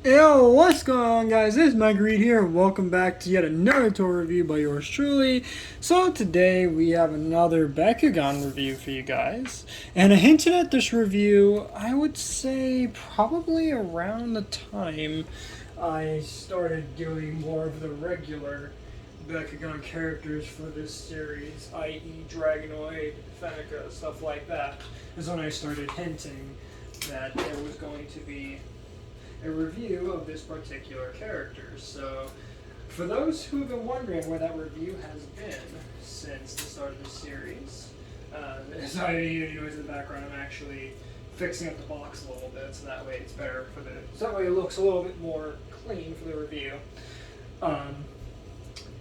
Yo, what's going on, guys? This is Mike Reed here. Welcome back to yet another toy review by yours truly. So today we have another Bakugan review for you guys. And I hinted at this review, I would say probably around the time I started doing more of the regular Bakugan characters for this series, i.e. Dragonoid, Fennica, stuff like that, is when I started hinting that there was going to be a review of this particular character. So, for those who have been wondering where that review has been since the start of the series, sorry you noise in the background, I'm actually fixing up the box a little bit so that way it's better for the, so that way it looks a little bit more clean for the review.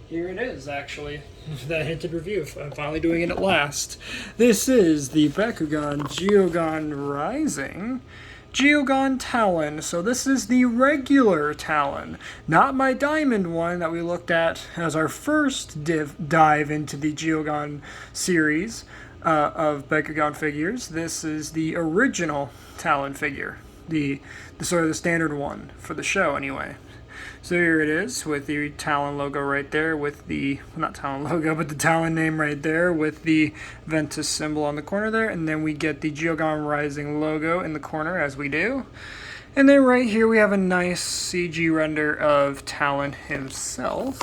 Here it is, actually, that hinted review. I'm finally doing it at last. This is the Bakugan Geogan Rising Geogan Talan. So this is the regular Talan, not my diamond one that we looked at as our first dive into the Geogan series of Bakugan figures. This is the original Talan figure, the sort of the standard one for the show anyway. So here it is with the Talan logo right there, with the, not Talan logo, but the Talan name right there with the Ventus symbol on the corner there. And then we get the Geogan Rising logo in the corner as we do. And then right here we have a nice CG render of Talan himself.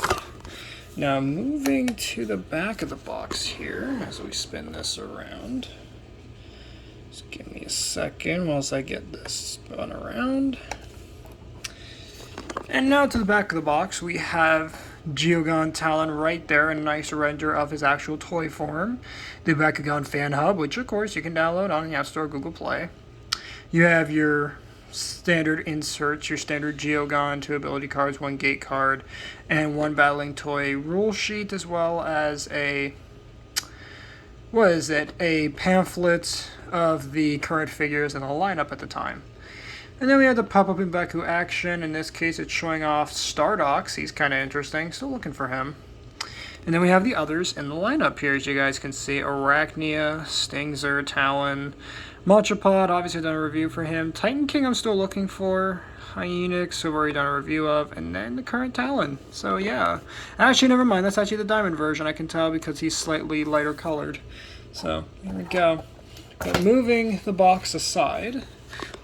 Now moving to the back of the box here as we spin this around. Just give me a second whilst I get this spun around. And now to the back of the box, we have Geogan Talan right there, a nice render of his actual toy form. The Bakugan Fan Hub, which of course you can download on the App Store, Google Play. You have your standard inserts, your standard Geogan, 2 ability cards, 1 gate card, and 1 battling toy rule sheet, as well as a, a pamphlet of the current figures in the lineup at the time. And then we have the pop-up in Baku action. In this case, it's showing off Stardox. He's kind of interesting. Still looking for him. And then we have the others in the lineup here, as you guys can see. Arachnia, Stingzer, Talan, Modrapod. Obviously done a review for him. Titan King I'm still looking for. Hyenas, who I've already done a review of. And then the current Talan. So yeah. Actually, never mind. That's actually the diamond version. I can tell because he's slightly lighter colored. So, here we go. But moving the box aside,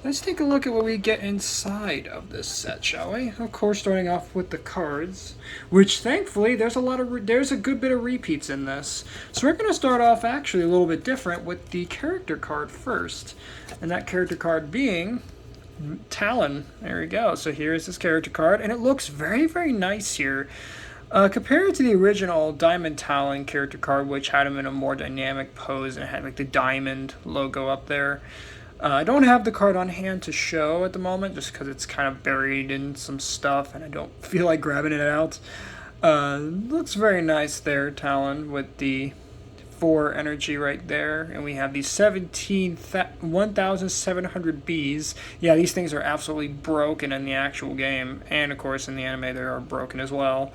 let's take a look at what we get inside of this set, shall we? Of course, starting off with the cards, which thankfully there's a good bit of repeats in this. So we're going to start off actually a little bit different with the character card first, and that character card being Talan. There we go. So here is this character card, and it looks very, very nice here. Compared to the original Diamond Talan character card, which had him in a more dynamic pose and had like the diamond logo up there. I don't have the card on hand to show at the moment just because it's kind of buried in some stuff and I don't feel like grabbing it out. Looks very nice there, Talan, with the 4 energy right there. And we have these 1,700 bees. Yeah, these things are absolutely broken in the actual game. And, of course, in the anime they are broken as well.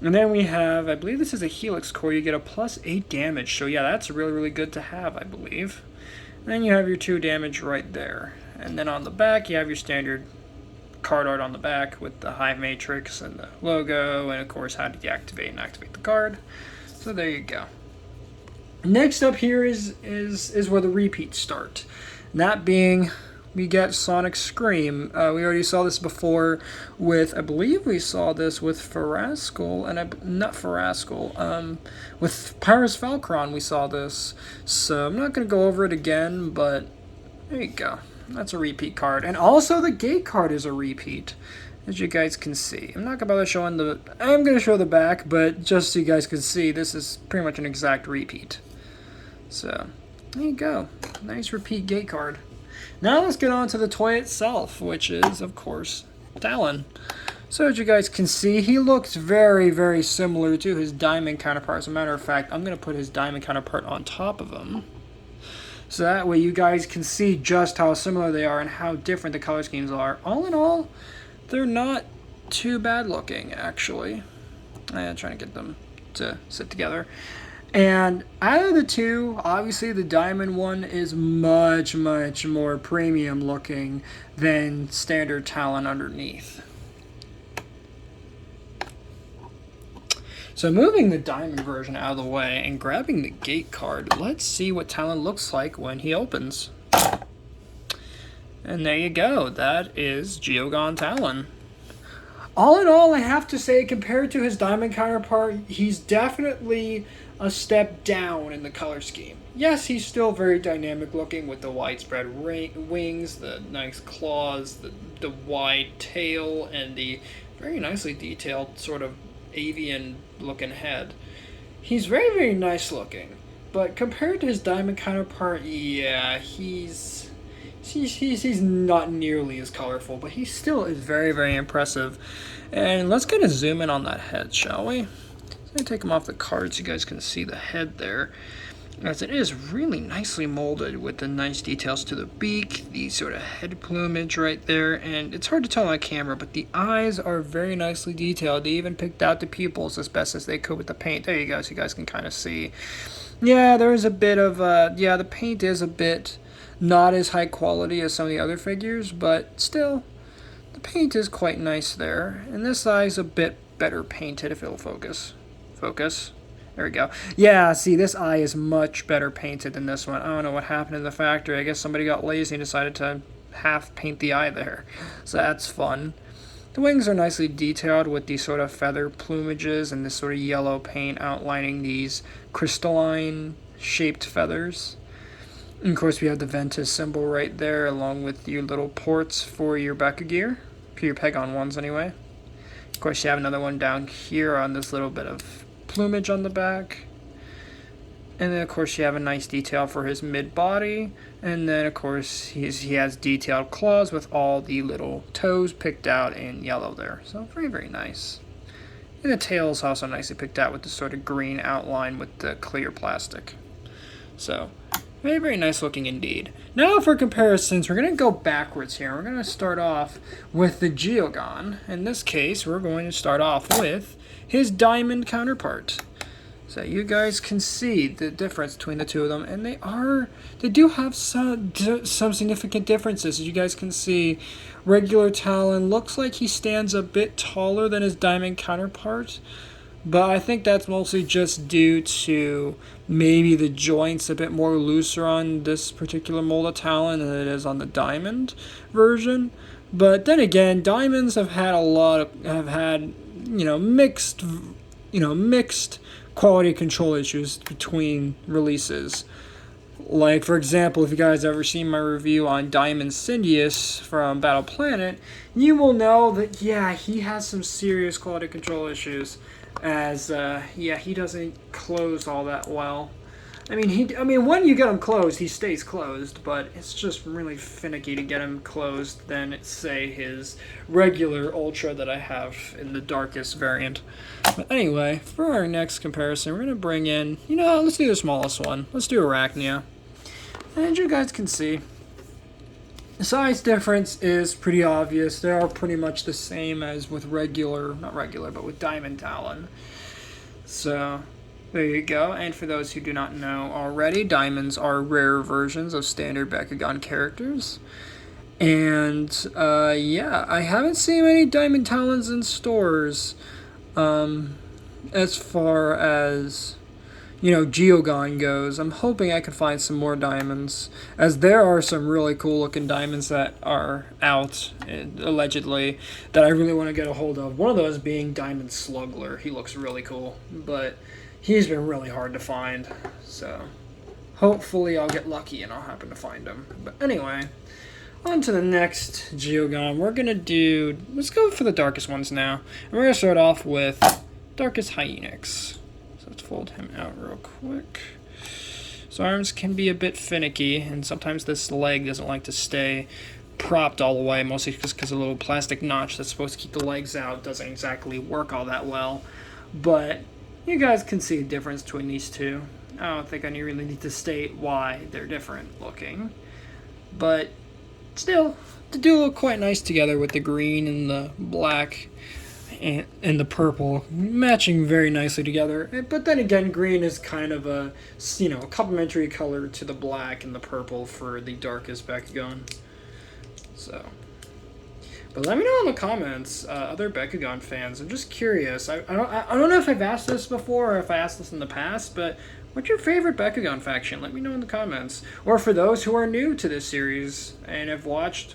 And then we have, I believe this is a Helix core. You get a +8 damage. So, yeah, that's really, really good to have, I believe. And then you have your 2 damage right there. And then on the back, you have your standard card art on the back with the Hive Matrix and the logo, and of course how to deactivate and activate the card. So there you go. Next up here is where the repeats start. And that being, we get Sonic Scream. We already saw this before with, I believe we saw this with Farascal, and with Papyrus Falcron we saw this. So I'm not going to go over it again, but there you go. That's a repeat card. And also the gate card is a repeat, as you guys can see. I'm not going to bother showing I'm going to show the back, but just so you guys can see, this is pretty much an exact repeat. So, there you go. Nice repeat gate card. Now let's get on to the toy itself, which is, of course, Talan. So as you guys can see, he looks very, very similar to his diamond counterpart. As a matter of fact, I'm going to put his diamond counterpart on top of him. So that way you guys can see just how similar they are and how different the color schemes are. All in all, they're not too bad looking, actually. I'm trying to get them to sit together. And out of the two, obviously the diamond one is much, much more premium looking than standard Talan underneath. So moving the diamond version out of the way and grabbing the gate card, let's see what Talan looks like when he opens. And there you go, that is Geogan Talan. All in all, I have to say, compared to his diamond counterpart, he's definitely a step down in the color scheme. Yes, he's still very dynamic looking with the widespread wings, the nice claws, the wide tail, and the very nicely detailed sort of avian looking head. He's very, very nice looking, but compared to his diamond counterpart, yeah, he's not nearly as colorful, but he still is very, very impressive. And let's get a zoom in on that head, shall we? I'm going to take him off the card so you guys can see the head there, as it is really nicely molded with the nice details to the beak, the sort of head plumage right there, and it's hard to tell on camera, but the eyes are very nicely detailed. They even picked out the pupils as best as they could with the paint. There you go, so you guys can kind of see. Yeah, there is a bit of, the paint is a bit not as high quality as some of the other figures, but still, the paint is quite nice there. And this eye's a bit better painted if it'll focus. Focus. There we go. Yeah, see, this eye is much better painted than this one. I don't know what happened in the factory. I guess somebody got lazy and decided to half paint the eye there. So that's fun. The wings are nicely detailed with these sort of feather plumages and this sort of yellow paint outlining these crystalline shaped feathers. And of course, we have the Ventus symbol right there, along with your little ports for your Bakugan, for your Pegon ones anyway. Of course, you have another one down here on this little bit of plumage on the back. And then, of course, you have a nice detail for his mid-body. And then, of course, he has detailed claws with all the little toes picked out in yellow there. So, very, very nice. And the tail is also nicely picked out with the sort of green outline with the clear plastic. So, very, very nice looking indeed. Now for comparisons, we're going to go backwards here. We're going to start off with the Geogan. In this case, we're going to start off with his diamond counterpart. So you guys can see the difference between the two of them, and they do have some significant differences. As you guys can see, regular Talan looks like he stands a bit taller than his diamond counterpart. But I think that's mostly just due to maybe the joints a bit more looser on this particular mold of Talan than it is on the diamond version. But then again, diamonds have had mixed quality control issues between releases. Like, for example, if you guys ever seen my review on Diamond Syndius from Battle Planet, you will know that, yeah, he has some serious quality control issues. As he doesn't close all that well. I mean, when you get him closed, he stays closed, but it's just really finicky to get him closed than it's, say, his regular Ultra that I have in the darkest variant. But anyway, for our next comparison, we're going to bring in, let's do the smallest one. Let's do Arachnia. And you guys can see, the size difference is pretty obvious. They are pretty much the same as with with Diamond Talan. So, there you go. And for those who do not know already, diamonds are rare versions of standard Bakugan characters. And, I haven't seen many Diamond Talons in stores, as far as Geogan goes. I'm hoping I can find some more diamonds, as there are some really cool looking diamonds that are out, allegedly, that I really want to get a hold of. One of those being Diamond Sluggler. He looks really cool, but he's been really hard to find, so hopefully I'll get lucky and I'll happen to find him. But anyway, on to the next Geogan. Let's go for the darkest ones now, and we're going to start off with Darkest Hyenas. Let's fold him out real quick. His arms can be a bit finicky, and sometimes this leg doesn't like to stay propped all the way, mostly just because a little plastic notch that's supposed to keep the legs out doesn't exactly work all that well. But you guys can see the difference between these two. I don't think I really need to state why they're different looking. But still, they do look quite nice together with the green and the black. and the purple matching very nicely together. But then again, green is kind of a, you know, complementary color to the black and the purple for the darkest Bakugan. So, but let me know in the comments, other Bakugan fans. I'm just curious. I don't know if I've asked this before or if I asked this in the past, but what's your favorite Bakugan faction? Let me know in the comments. Or for those who are new to this series and have watched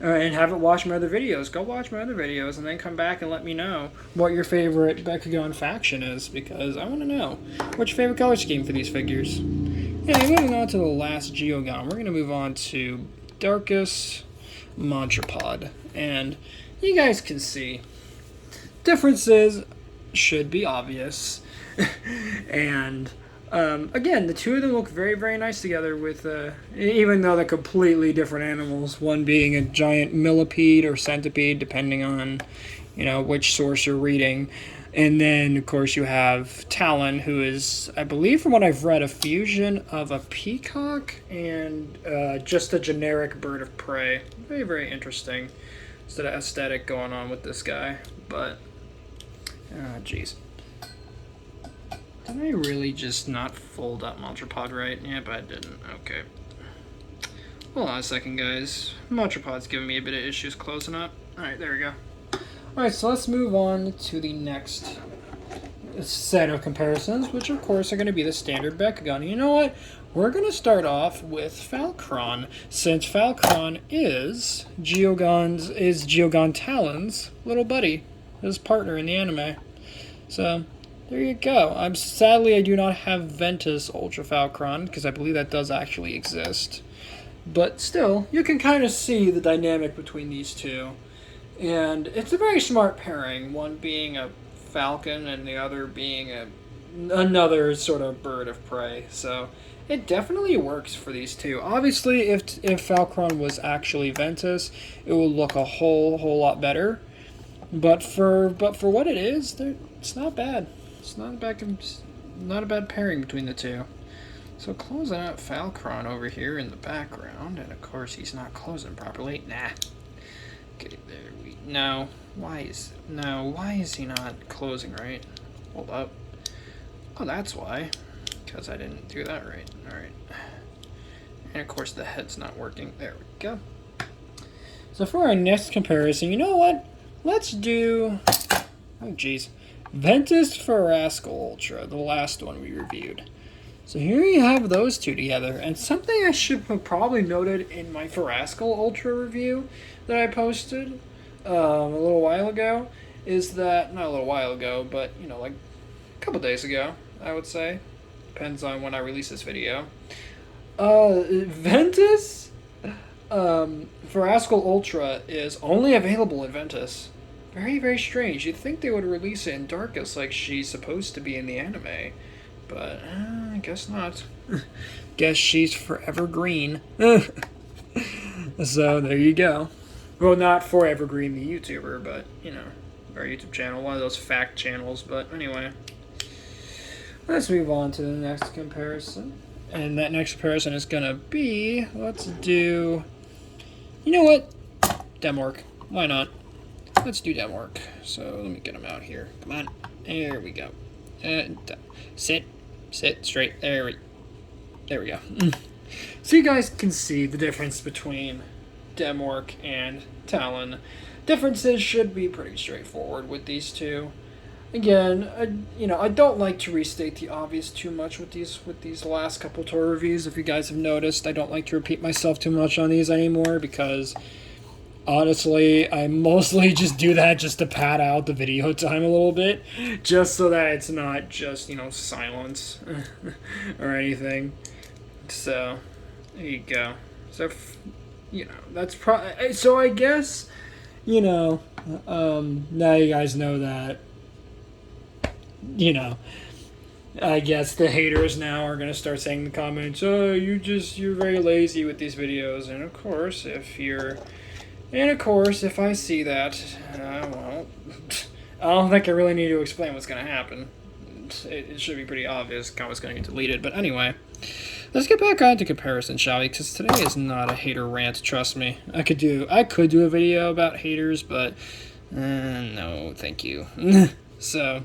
and haven't watched my other videos, go watch my other videos and then come back and let me know what your favorite Bakugan faction is, because I want to know. What's your favorite color scheme for these figures? Yeah, moving on to the last Geogan, we're going to move on to Darkus Modrapod. And you guys can see differences should be obvious. And again, the two of them look very, very nice together with, even though they're completely different animals, one being a giant millipede or centipede, depending on, you know, which source you're reading. And then, of course, you have Talan, who is, I believe from what I've read, a fusion of a peacock and just a generic bird of prey. Very, very interesting sort of aesthetic going on with this guy. But, jeez. Did I really just not fold up Modrapod right? Yep, I didn't. Okay. Hold on a second, guys. Modrapod's giving me a bit of issues closing up. Alright, there we go. Alright, so let's move on to the next set of comparisons, which of course are going to be the standard Bakugan. You know what? We're going to start off with Falcron, since Falcron is Geogan Talon's little buddy, his partner in the anime. So there you go. Sadly I do not have Ventus Ultra Falcron, because I believe that does actually exist. But still, you can kind of see the dynamic between these two. And it's a very smart pairing, one being a falcon and the other being another sort of bird of prey. So it definitely works for these two. Obviously, if Falcron was actually Ventus, it would look a whole lot better. But for what it is, it's not bad. It's not a bad pairing between the two. So closing out Falcron over here in the background, and of course he's not closing properly. Nah. Okay, there we no. Why is he not closing right? Hold up. Oh, that's why. Because I didn't do that right. Alright. And of course the head's not working. There we go. So for our next comparison, you know what? Let's do, oh geez, Ventus Farascal Ultra, the last one we reviewed. So here you have those two together, and something I should have probably noted in my Farascal Ultra review that I posted a little while ago is that, not a little while ago, but, you know, like a couple days ago, I would say. Depends on when I release this video. Ventus Farascal Ultra is only available in Ventus. Very, very strange. You'd think they would release it in Darkus like she's supposed to be in the anime. But, I guess not. Guess she's forever green. So, there you go. Well, not Forever Green the YouTuber, but, you know, our YouTube channel. One of those fact channels, but anyway. Let's move on to the next comparison. And that next comparison is going to be, let's do, you know what? Demork. Why not? Let's do Demork. So let me get him out here. Come on. There we go. Sit straight. There we go. So you guys can see the difference between Demork and Talan. Differences should be pretty straightforward with these two. Again, I don't like to restate the obvious too much with these last couple tour reviews. If you guys have noticed, I don't like to repeat myself too much on these anymore because, honestly, I mostly just do that just to pad out the video time a little bit, just so that it's not just, silence or anything. So, there you go. So, that's so I guess, now you guys know that. I guess the haters now are going to start saying in the comments, oh, you're very lazy with these videos. And of course, if I see that, well, I don't think I really need to explain what's going to happen. It should be pretty obvious how it's going to get deleted. But anyway, let's get back on to comparison, shall we? Because today is not a hater rant, trust me. I could do a video about haters, but No, thank you. So,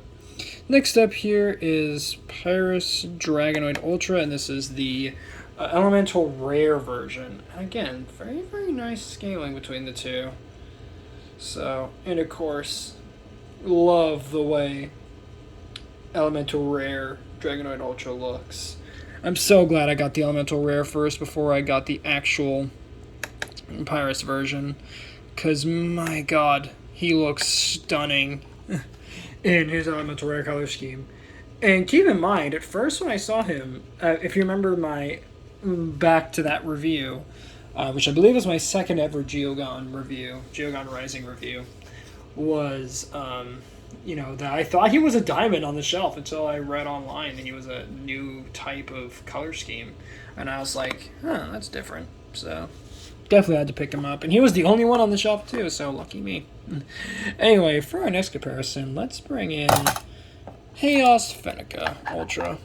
next up here is Papyrus Dragonoid Ultra, and this is the elemental rare version. And again, very, very nice scaling between the two. So, and of course, love the way elemental rare Dragonoid Ultra looks. I'm so glad I got the elemental rare first before I got the actual Papyrus version, because my god, he looks stunning in his elemental rare color scheme. And keep in mind, at first when I saw him, if you remember my back to that review, which I believe was my second ever Geogan review, Geogan Rising review, was, that I thought he was a diamond on the shelf until I read online that he was a new type of color scheme. And I was like, huh, that's different. So, definitely had to pick him up. And he was the only one on the shelf too, so lucky me. Anyway, for our next comparison, let's bring in Fennica Ultra.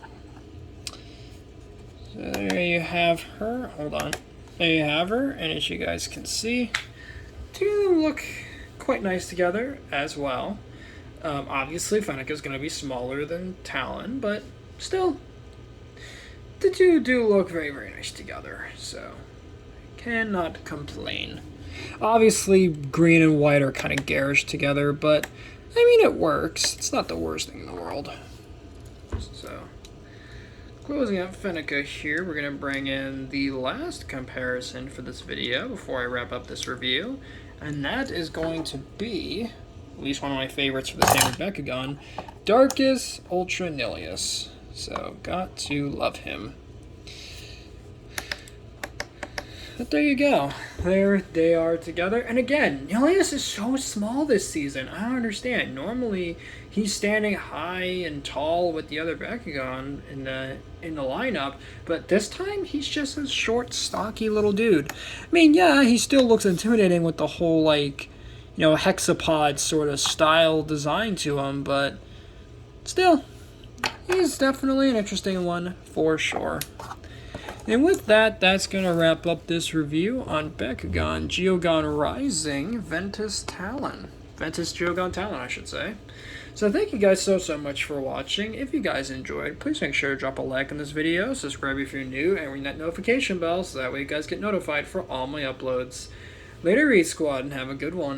So there you have her. Hold on. There you have her, and as you guys can see, two of them look quite nice together as well. Obviously, Fennica is going to be smaller than Talan, but still, the two do look very, very nice together, so cannot complain. Obviously, green and white are kind of garish together, but, I mean, it works. It's not the worst thing in the world. So, closing up Fennica here, we're going to bring in the last comparison for this video before I wrap up this review, and that is going to be, at least one of my favorites for the standard Bakugan, Darkus Ultranellius. So, got to love him. But there you go. There they are together. And again, Hyenas is so small this season. I don't understand. Normally, he's standing high and tall with the other Bakugan in the lineup, but this time he's just a short, stocky little dude. I mean, yeah, he still looks intimidating with the whole hexapod sort of style design to him, but still, he's definitely an interesting one for sure. And with that, that's going to wrap up this review on Bakugan Geogan Rising Ventus Talan. Ventus Geogan Talan, I should say. So thank you guys so much for watching. If you guys enjoyed, please make sure to drop a like on this video, subscribe if you're new, and ring that notification bell so that way you guys get notified for all my uploads. Later, Read Squad, and have a good one.